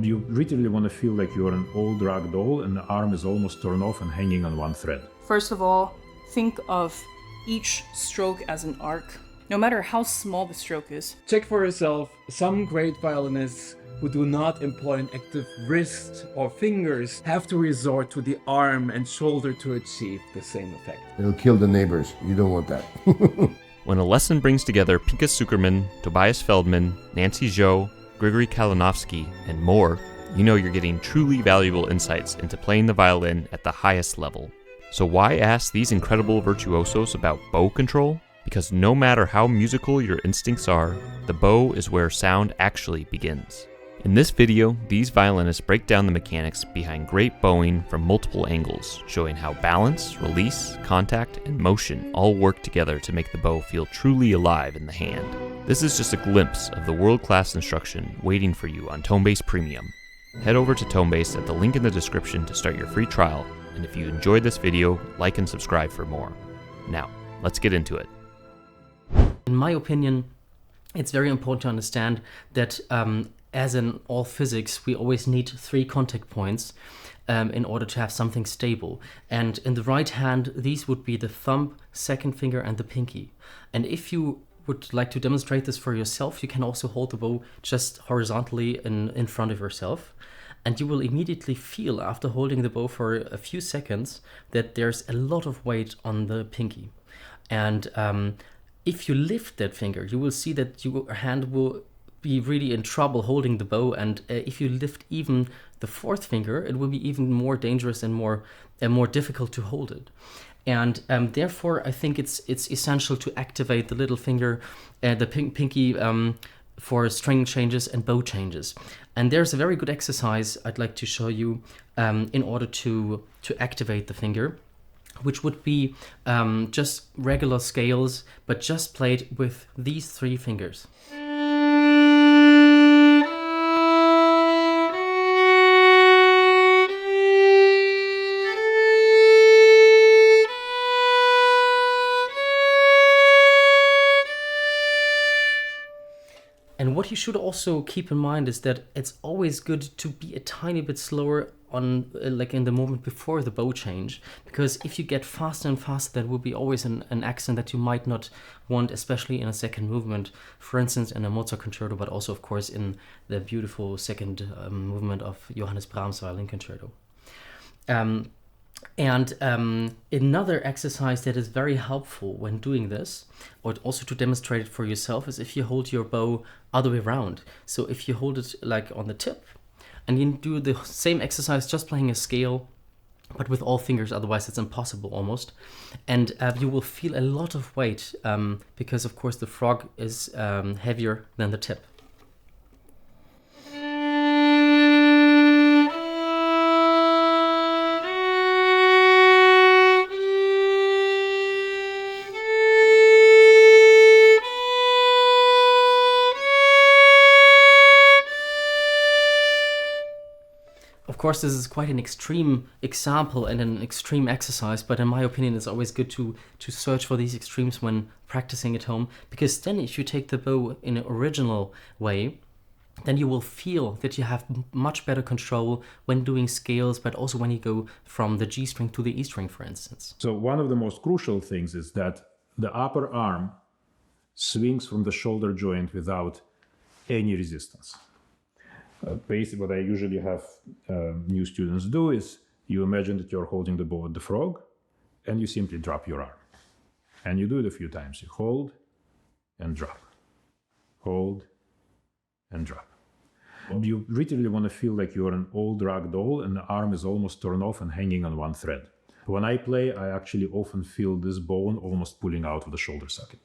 You literally want to feel like you're an old rag doll and the arm is almost torn off and hanging on one thread. First of all, think of each stroke as an arc, no matter how small the stroke is. Check for yourself. Some great violinists who do not employ an active wrist or fingers have to resort to the arm and shoulder to achieve the same effect. It'll kill the neighbors. You don't want that. When a lesson brings together Pinchas Zukerman, Tobias Feldman, Nancy Zhou, Grigory Kalinovsky, and more, you know you're getting truly valuable insights into playing the violin at the highest level. So why ask these incredible virtuosos about bow control? Because no matter how musical your instincts are, the bow is where sound actually begins. In this video, these violinists break down the mechanics behind great bowing from multiple angles, showing how balance, release, contact, and motion all work together to make the bow feel truly alive in the hand. This is just a glimpse of the world-class instruction waiting for you on Tonebase Premium. Head over to Tonebase at the link in the description to start your free trial, and if you enjoyed this video, like and subscribe for more. Now, let's get into it. In my opinion, it's very important to understand that as in all physics, we always need 3 contact points in order to have something stable. And in the right hand, these would be the thumb, second finger, and the pinky. And if you would like to demonstrate this for yourself, you can also hold the bow just horizontally in front of yourself. And you will immediately feel, after holding the bow for a few seconds, that there's a lot of weight on the pinky. And if you lift that finger, you will see that your hand will be really in trouble holding the bow, and if you lift even the 4th finger, it will be even more dangerous and more difficult to hold it. And therefore, I think it's essential to activate the little finger, the pinky, for string changes and bow changes. And there's a very good exercise I'd like to show you in order to activate the finger, which would be just regular scales, but just played with these 3 fingers. And what you should also keep in mind is that it's always good to be a tiny bit slower on like in the moment before the bow change, because if you get faster and faster, that will be always an accent that you might not want, especially in a second movement, for instance in a Mozart concerto, but also of course in the beautiful second movement of Johannes Brahms' Violin Concerto. And another exercise that is very helpful when doing this, or also to demonstrate it for yourself, is if you hold your bow other way around. So if you hold it like on the tip, and you do the same exercise just playing a scale, but with all fingers, otherwise it's impossible almost. And you will feel a lot of weight, because of course the frog is heavier than the tip. Of course, this is quite an extreme example and an extreme exercise, but in my opinion, it's always good to search for these extremes when practicing at home, because then if you take the bow in an original way, then you will feel that you have much better control when doing scales, but also when you go from the G string to the E string, for instance. So one of the most crucial things is that the upper arm swings from the shoulder joint without any resistance. Basically, what I usually have new students do is you imagine that you're holding the bow at the frog, and you simply drop your arm. And you do it a few times. You hold and drop. Hold and drop. You literally want to feel like you're an old rag doll and the arm is almost torn off and hanging on one thread. When I play, I actually often feel this bone almost pulling out of the shoulder socket.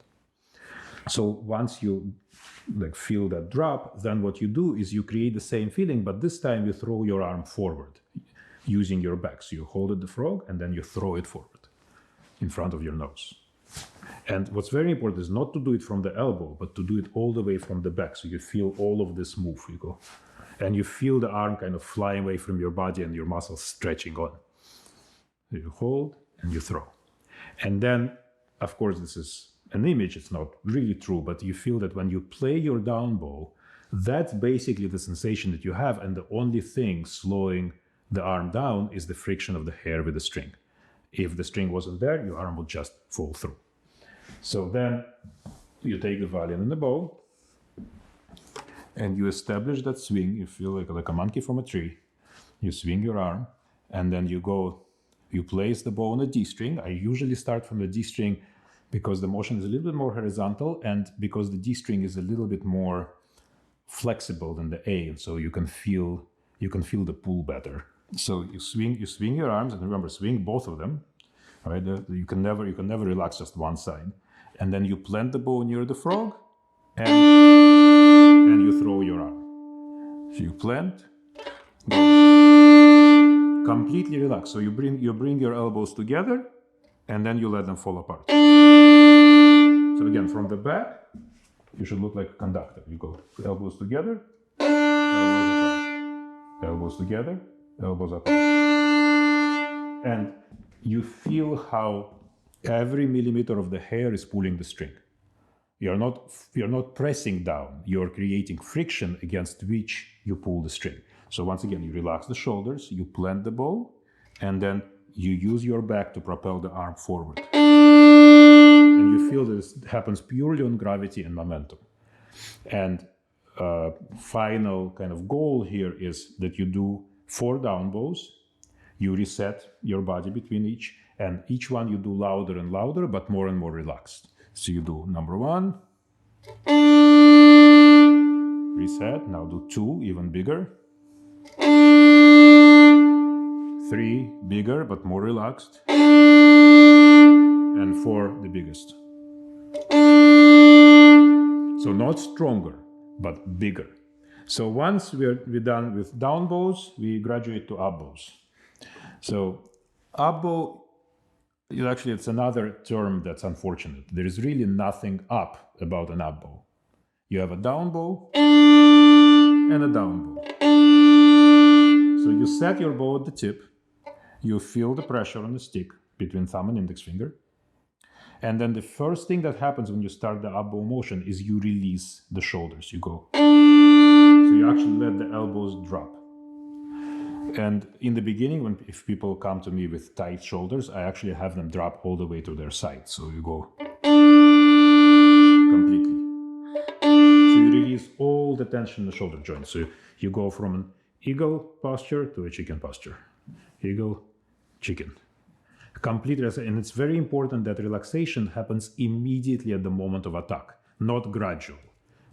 So once you feel that drop, then what you do is you create the same feeling, but this time you throw your arm forward using your back. So you hold at the frog and then you throw it forward in front of your nose. And what's very important is not to do it from the elbow, but to do it all the way from the back. So you feel all of this move. You go, and you feel the arm kind of flying away from your body and your muscles stretching on. You hold and you throw. And then, of course, this is an image, it's not really true, but you feel that when you play your down bow, That's basically the sensation that you have, and the only thing slowing the arm down is the friction of the hair with the string. If the string wasn't there, your arm would just fall through. So then you take the violin and the bow, and you establish that swing. You feel like a monkey from a tree. You swing your arm, and then you place the bow on the D string. I usually start from the D string because the motion is a little bit more horizontal, and because the D string is a little bit more flexible than the A, and so you can feel the pull better. So you swing your arms, and remember, swing both of them. Right? You can never relax just one side, and then you plant the bow near the frog, and you throw your arm. So you plant, go. Completely relax. So you bring your elbows together, and then you let them fall apart. So again, from the back, you should look like a conductor. You go elbows together, elbows apart, elbows together, elbows apart, and you feel how every millimeter of the hair is pulling the string. You're not pressing down. You're creating friction against which you pull the string. So once again, you relax the shoulders, you plant the bow, and then you use your back to propel the arm forward. And you feel this happens purely on gravity and momentum. And final kind of goal here is that you do 4 down bows. You reset your body between each, and each one you do louder and louder, but more and more relaxed. So you do number 1, reset, now do 2, even bigger, 3, bigger but more relaxed, and 4, the biggest. So not stronger, but bigger. So once we're done with down bows, we graduate to up bows. So up bow, it's another term that's unfortunate. There is really nothing up about an up bow. You have a down bow and a down bow. So you set your bow at the tip, you feel the pressure on the stick between thumb and index finger, and then the first thing that happens when you start the up bow motion is you release the shoulders. You go. So you actually let the elbows drop. And in the beginning, if people come to me with tight shoulders, I actually have them drop all the way to their side. So you go completely. So you release all the tension in the shoulder joint. So you go from an eagle posture to a chicken posture. Eagle, chicken. Completely, and it's very important that relaxation happens immediately at the moment of attack, not gradual,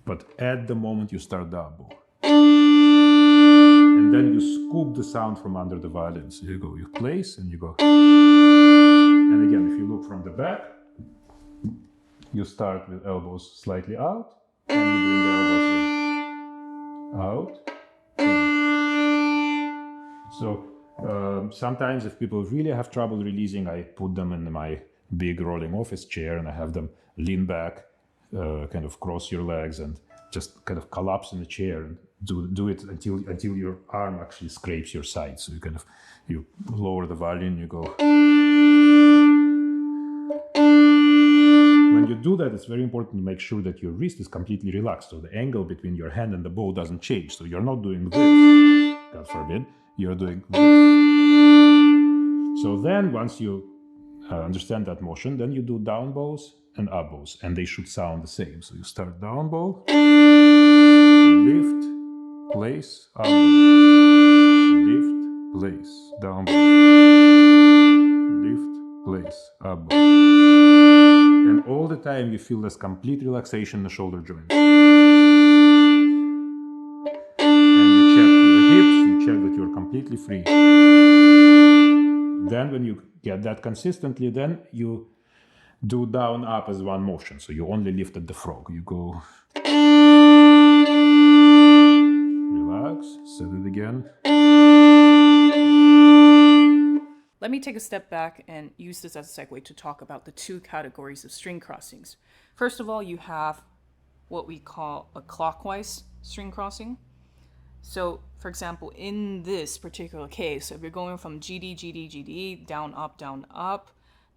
but at the moment you start the up bow. And then you scoop the sound from under the violin. So you go, you place, and you go. And again, if you look from the back, you start with elbows slightly out, and you bring the elbows in. Out, in. So sometimes if people really have trouble releasing, I put them in my big rolling office chair, and I have them lean back, kind of cross your legs, and just kind of collapse in the chair and do it until your arm actually scrapes your side. So you lower the violin, you go. When you do that, it's very important to make sure that your wrist is completely relaxed, so the angle between your hand and the bow doesn't change. So you're not doing this, God forbid, you're doing this. So then once you understand that motion, then you do down bows and up bows, and they should sound the same. So you start down bow, lift, place, up bow, lift, place, down bow, lift, place, up bow. And all the time you feel this complete relaxation in the shoulder joint. And you check your hips, you check that you're completely free. Then when you get that consistently, then you do down up as one motion. So you only lift at the frog. You go. Relax, set it again. Let me take a step back and use this as a segue to talk about the 2 categories of string crossings. First of all, you have what we call a clockwise string crossing. So, for example, in this particular case, if you're going from GD, GD, GD, down, up,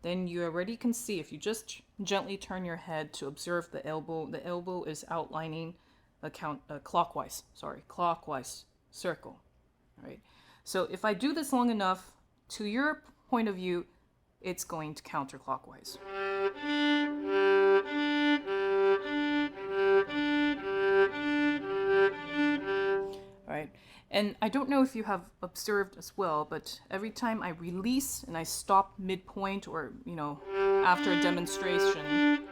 then you already can see, if you just gently turn your head to observe the elbow is outlining a clockwise circle, right? So if I do this long enough, to your point of view, it's going to counterclockwise. Right? And I don't know if you have observed as well, but every time I release and I stop midpoint or, after a demonstration,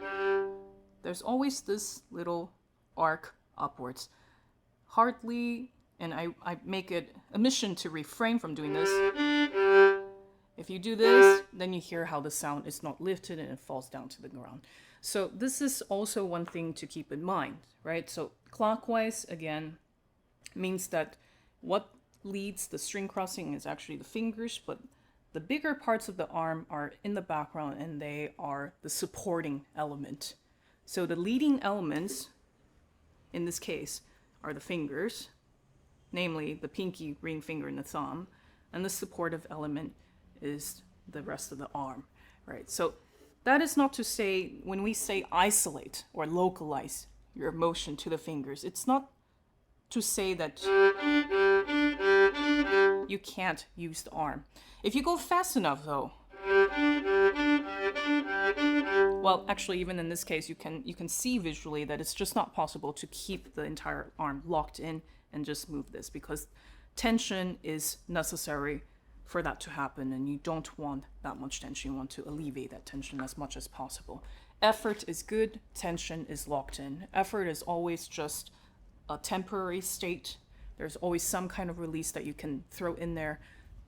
there's always this little arc upwards. Hardly, and I make it a mission to refrain from doing this. If you do this, then you hear how the sound is not lifted and it falls down to the ground. So this is also one thing to keep in mind, right? So clockwise, again, means that what leads the string crossing is actually the fingers, but the bigger parts of the arm are in the background and they are the supporting element. So the leading elements, in this case, are the fingers, namely the pinky, ring finger, and the thumb, and the supportive element is the rest of the arm, right? So that is not to say, when we say isolate or localize your motion to the fingers, it's not to say that you can't use the arm. If you go fast enough, though, well, actually, even in this case, you can see visually that it's just not possible to keep the entire arm locked in and just move this, because tension is necessary for that to happen, and you don't want that much tension. You want to alleviate that tension as much as possible. Effort is good, tension is locked in. Effort is always just a temporary state. There's always some kind of release that you can throw in there.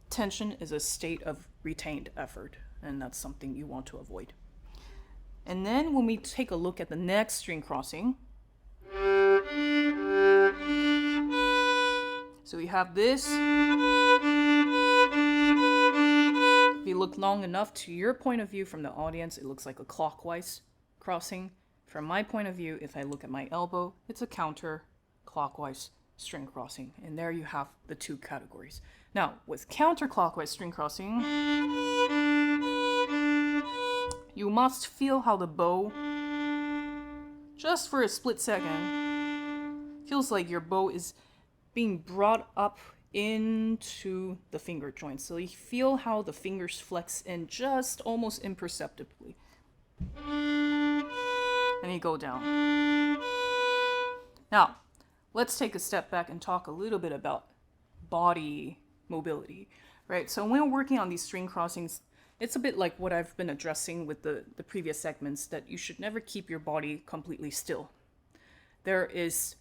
Tension is a state of retained effort, and that's something you want to avoid. And then when we take a look at the next string crossing, so we have this. If you look long enough, to your point of view from the audience, it looks like a clockwise crossing. From my point of view, if I look at my elbow, it's a counterclockwise string crossing. And there you have the two categories. Now, with counterclockwise string crossing, you must feel how the bow, just for a split second, feels like your bow is being brought up into the finger joints. So you feel how the fingers flex in just almost imperceptibly. And you go down. Now, let's take a step back and talk a little bit about body mobility, right? So when we're working on these string crossings, it's a bit like what I've been addressing with the previous segments, that you should never keep your body completely still. There is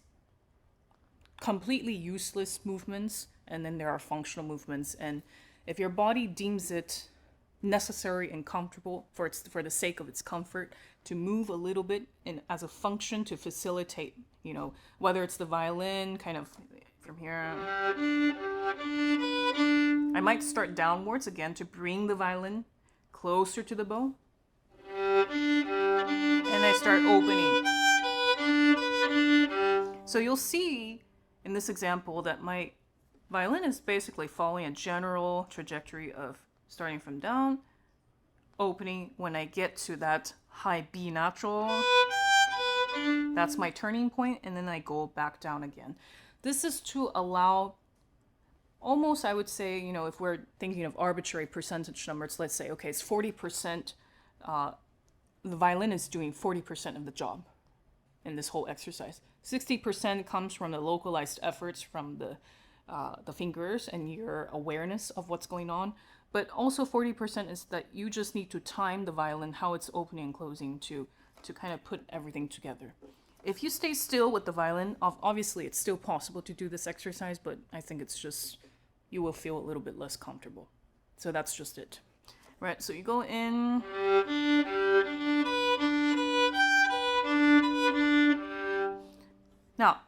completely useless movements, and then there are functional movements. And if your body deems it necessary and comfortable for the sake of its comfort to move a little bit as a function to facilitate, whether it's the violin kind of from here, I might start downwards again to bring the violin closer to the bow, and I start opening. So you'll see in this example that my violin is basically following a general trajectory of starting from down, opening. When I get to that high B natural, that's my turning point, and then I go back down again. This is to allow, almost I would say, if we're thinking of arbitrary percentage numbers, let's say, okay, it's 40%, the violin is doing 40% of the job in this whole exercise. 60% comes from the localized efforts from the fingers and your awareness of what's going on. But also 40% is that you just need to time the violin, how it's opening and closing to kind of put everything together. If you stay still with the violin, obviously it's still possible to do this exercise, but I think it's just, you will feel a little bit less comfortable. So that's just it. Right, so you go in. Now,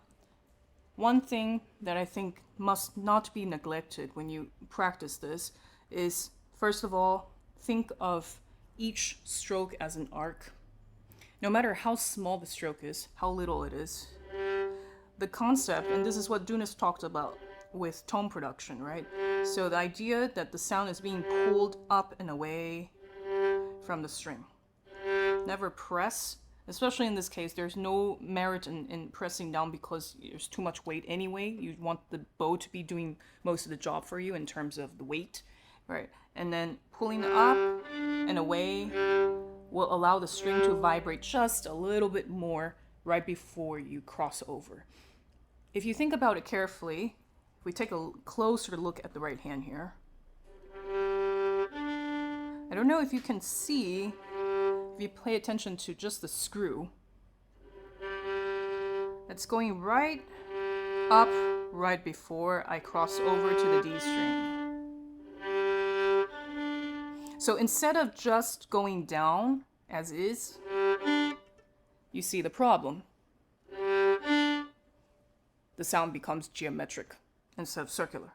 one thing that I think must not be neglected when you practice this is, first of all, think of each stroke as an arc. No matter how small the stroke is, how little it is, the concept, and this is what Dunas talked about with tone production, right? So the idea that the sound is being pulled up and away from the string. Never press Especially in this case, there's no merit in pressing down because there's too much weight anyway. You want the bow to be doing most of the job for you in terms of the weight, right? And then pulling up and away will allow the string to vibrate just a little bit more right before you cross over. If you think about it carefully, if we take a closer look at the right hand here, I don't know if you can see, if you pay attention to just the screw, it's going right up right before I cross over to the D string. So instead of just going down as is, you see the problem. The sound becomes geometric instead of circular.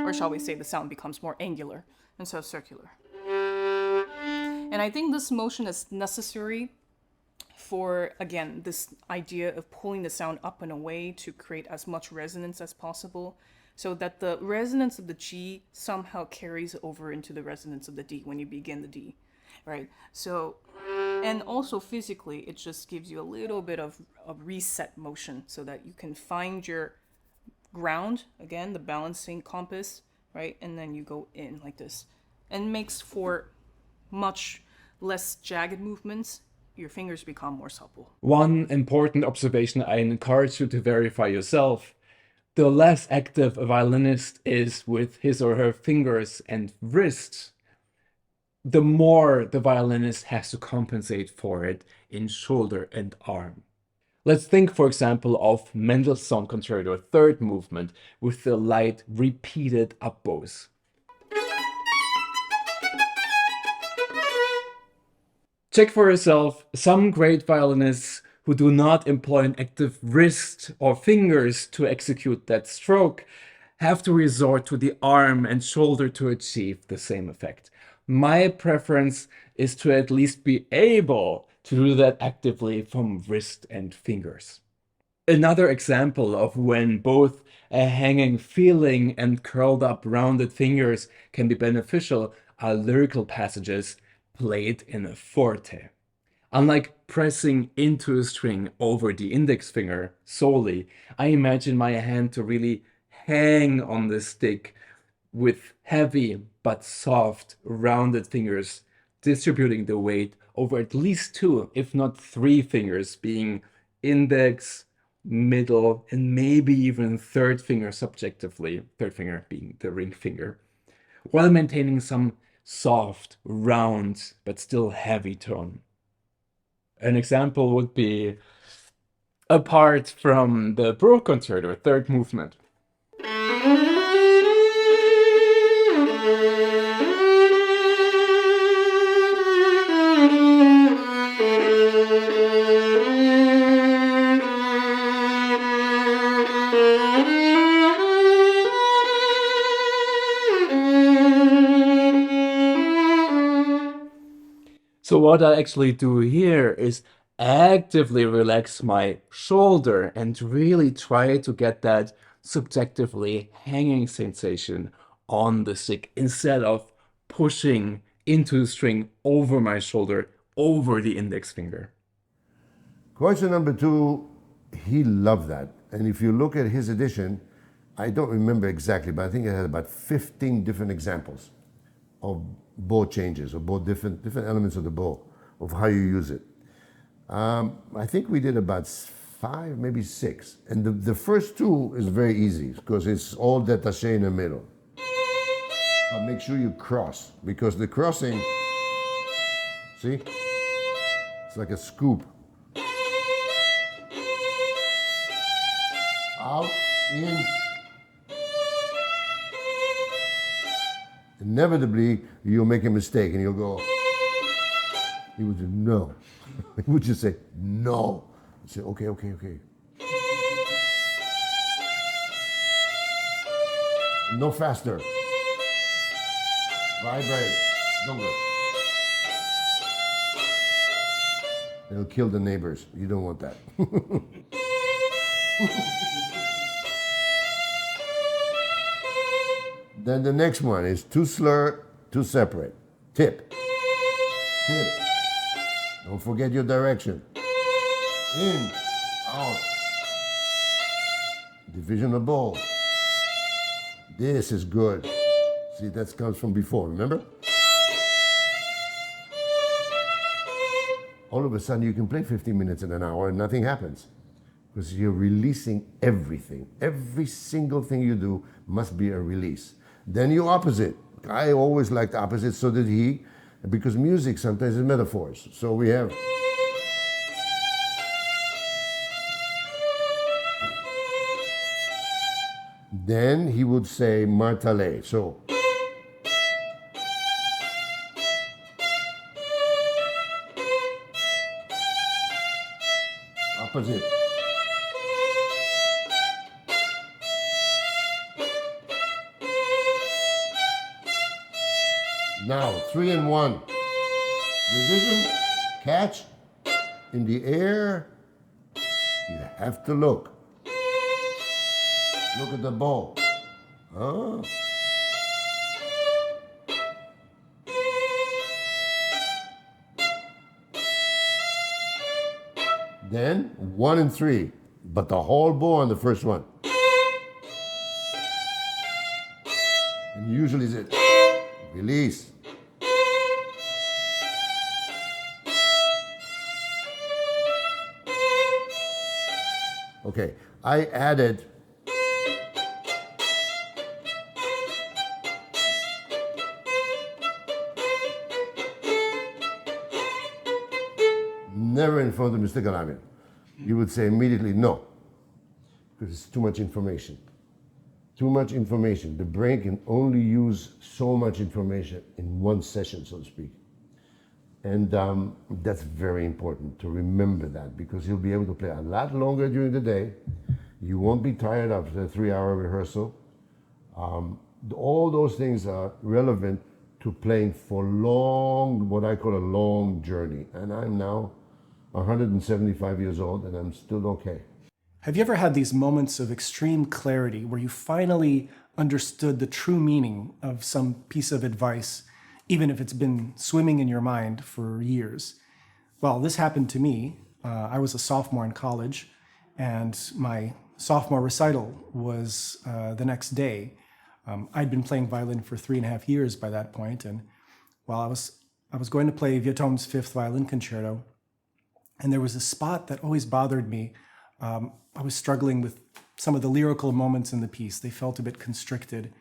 Or shall we say the sound becomes more angular instead of circular. And I think this motion is necessary for, again, this idea of pulling the sound up and away to create as much resonance as possible, so that the resonance of the G somehow carries over into the resonance of the D when you begin the D, right? So, and also physically, it just gives you a little bit of a reset motion so that you can find your ground, again, the balancing compass, right? And then you go in like this. And makes for much less jagged movements. Your fingers become more supple. One important observation I encourage you to verify yourself: the less active a violinist is with his or her fingers and wrists, the more the violinist has to compensate for it in shoulder and arm. Let's think, for example, of Mendelssohn Concerto, third movement, with the light repeated up bows. Check for yourself. Some great violinists who do not employ an active wrist or fingers to execute that stroke have to resort to the arm and shoulder to achieve the same effect. My preference is to at least be able to do that actively from wrist and fingers. Another example of when both a hanging feeling and curled up rounded fingers can be beneficial are lyrical passages played in a forte. Unlike pressing into a string over the index finger solely, I imagine my hand to really hang on the stick with heavy but soft, rounded fingers distributing the weight over at least two, if not three fingers, being index, middle, and maybe even third finger subjectively, third finger being the ring finger, while maintaining some soft, round, but still heavy tone. An example would be a part from the Baroque Concerto, third movement. So what I actually do here is actively relax my shoulder and really try to get that subjectively hanging sensation on the stick instead of pushing into the string over my shoulder, over the index finger. Question number 2, he loved that. And if you look at his edition, I don't remember exactly, but I think it had about 15 different examples of bow changes, or bow different elements of the bow, of how you use it. I think we did about 5, maybe 6. And the first 2 is very easy because it's all détaché in the middle. But make sure you cross, because the crossing, see? It's like a scoop. Out, in. Inevitably, you'll make a mistake and you'll go, he would say, no. He would just say, no. You'd say, okay, okay, okay. No faster. Vibrate. Longer. It'll kill the neighbors. You don't want that. Then the next one is 2 slur, 2 separate. Tip. Tip. Don't forget your direction. In, out. Division of bow. This is good. See, that comes from before, remember? All of a sudden you can play 15 minutes in an hour and nothing happens. Because you're releasing everything. Every single thing you do must be a release. Then you opposite. I always liked opposites, so did he, because music sometimes is metaphors. So we have. Then he would say martale. So. Opposite. Now, 3 and 1. Division, catch, in the air. You have to look. Look at the bow. Huh? Then 1 and 3, but the whole bow on the first one. And usually it's release. Okay, I added never in front of Mr. Galavian. You would say immediately no, because it's too much information. Too much information. The brain can only use so much information in one session, so to speak. And that's very important to remember that, because you'll be able to play a lot longer during the day. You won't be tired after a 3-hour rehearsal. All those things are relevant to playing for long, what I call a long journey. And I'm now 175 years old and I'm still okay. Have you ever had these moments of extreme clarity where you finally understood the true meaning of some piece of advice, even if it's been swimming in your mind for years? Well, this happened to me. I was a sophomore in college, and my sophomore recital was the next day. I'd been playing violin for 3.5 years by that point, and while I was going to play Vieuxtemps' Fifth Violin Concerto, and there was a spot that always bothered me. I was struggling with some of the lyrical moments in the piece. They felt a bit constricted,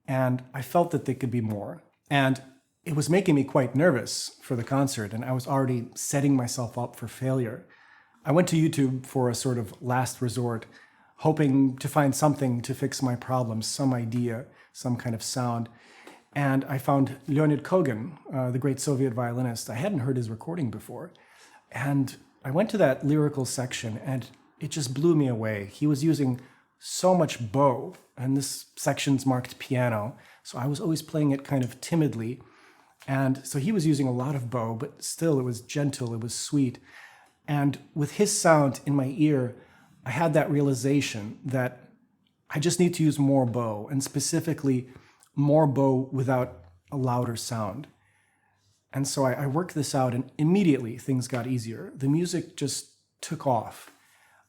and I felt that they could be more. And it was making me quite nervous for the concert, and I was already setting myself up for failure. I went to YouTube for a sort of last resort, hoping to find something to fix my problems, some idea, some kind of sound. And I found Leonid Kogan, the great Soviet violinist. I hadn't heard his recording before. And I went to that lyrical section, and it just blew me away. He was using so much bow, and this section's marked piano, so I was always playing it kind of timidly. And so he was using a lot of bow, but still it was gentle, it was sweet. And with his sound in my ear, I had that realization that I just need to use more bow, and specifically more bow without a louder sound. And so I worked this out, and immediately things got easier. The music just took off.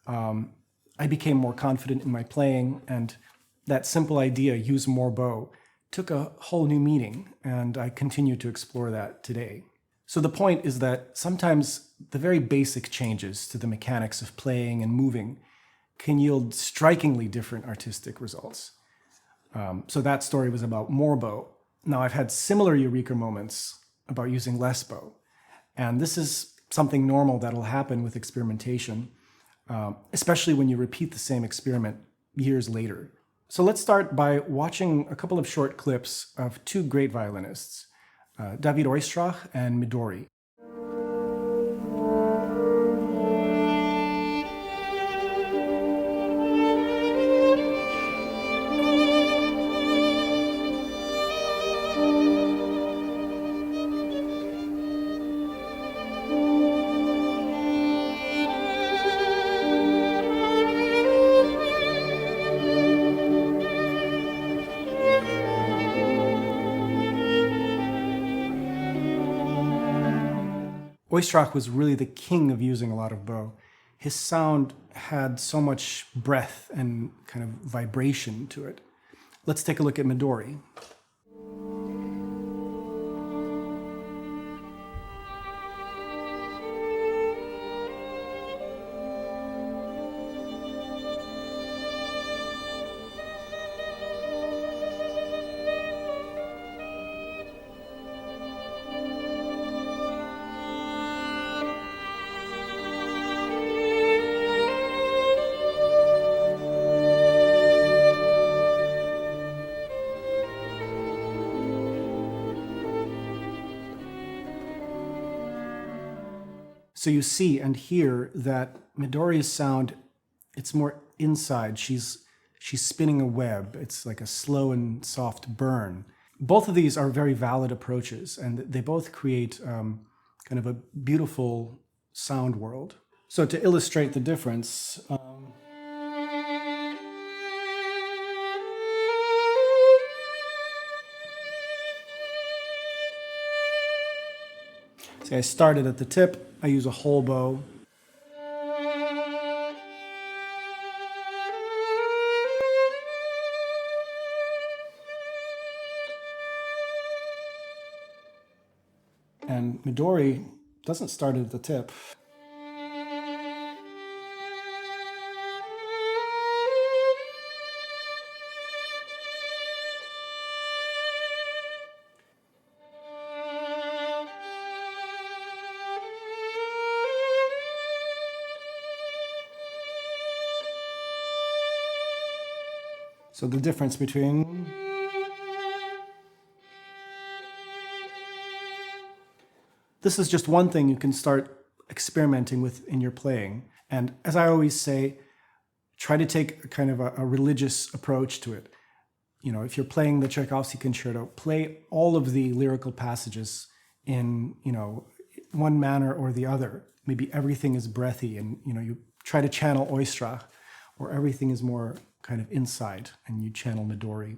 I became more confident in my playing, and that simple idea, use more bow, took a whole new meaning, and I continue to explore that today. So the point is that sometimes the very basic changes to the mechanics of playing and moving can yield strikingly different artistic results. So that story was about more bow. Now I've had similar eureka moments about using less bow. And this is something normal that'll happen with experimentation, especially when you repeat the same experiment years later. So let's start by watching a couple of short clips of two great violinists, David Oistrakh and Midori. Oistrakh was really the king of using a lot of bow. His sound had so much breath and kind of vibration to it. Let's take a look at Midori. So you see and hear that Midori's sound, it's more inside. She's spinning a web. It's like a slow and soft burn. Both of these are very valid approaches, and they both create kind of a beautiful sound world. So to illustrate the difference, see, I started at the tip. I use a whole bow. And Midori doesn't start at the tip. So the difference between this is just one thing you can start experimenting with in your playing. And as I always say, try to take a kind of a religious approach to it. You know, if you're playing the Tchaikovsky concerto, play all of the lyrical passages in, you know, one manner or the other. Maybe everything is breathy and, you know, you try to channel Oistrakh, or everything is more kind of inside and you channel Midori.